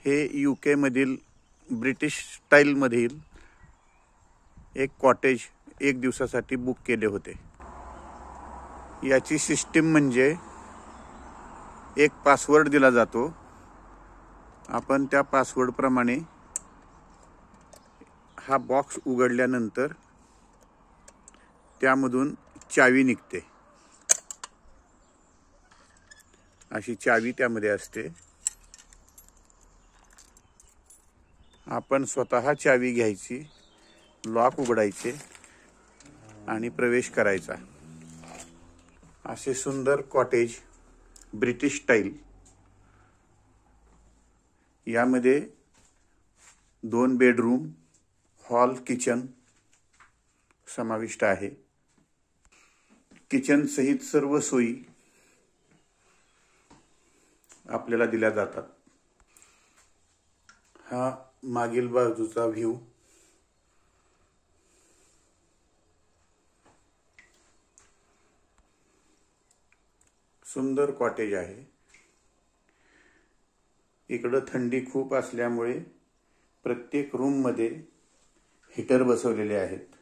हे UK मधील British स्टाईलमधील एक कॉटेज एक दिवसासाठी बुक केले होते। याची सिस्टीम म्हणजे एक पासवर्ड दिला जातो, आपण त्या पासवर्ड प्रमाणे हा बॉक्स उघडल्यानंतर त्यामधून चावी निघते। अशी चावी त्यामध्ये असते। आपण स्वतः चावी घ्यायची, लॉक उघडायचे आणि प्रवेश करायचा। असे सुंदर कॉटेज ब्रिटिश स्टाईल। यामध्ये 2 बेडरूम, हॉल, किचन समाविष्ट आहे। किचन सहित सर्व सोयी आपल्याला दिल्या जातात। हा मागील बाजूचा व्ह्यू। सुंदर कॉटेज आहे। इकडं थंडी खूप असल्यामुळे प्रत्येक रूम मध्ये हीटर बसवलेले आहेत।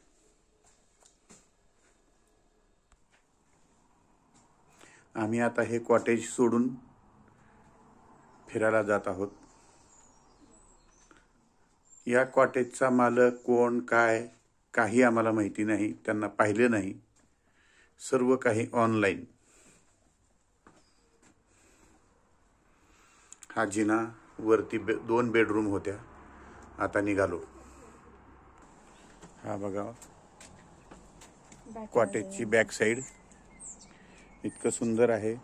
आम्ही आता हे कॉटेज सोडून फिरायला जात आहोत। या कॉटेजचा मालक कोण काय काही आम्हाला माहिती नाही, त्यांना पाहिले नाही, सर्व काही ऑनलाइन। हा जिना, वरती 2 बेडरूम होत्या, आता निघालो। हा बघा कॉटेजची बॅक साइड इतकं सुंदर आहे।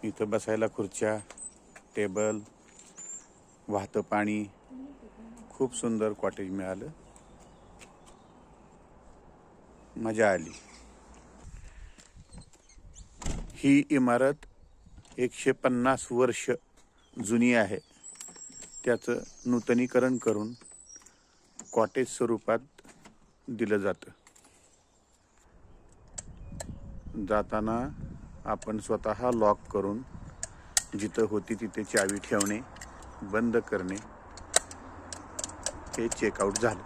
इथं बसायला खुर्च्या, टेबल, वाहतं पाणी, खूप सुंदर कॉटेज मिळालं, मजा आली। ही इमारत 150 वर्ष जुनी आहे। त्याचं नूतनीकरण करून कॉटेज स्वरूपात दिलं जातं। जाताना आपण स्वतः लॉक करून जिथं होती तिथे चावी ठेवणे, बंद करणे, हे चेकआउट झालं।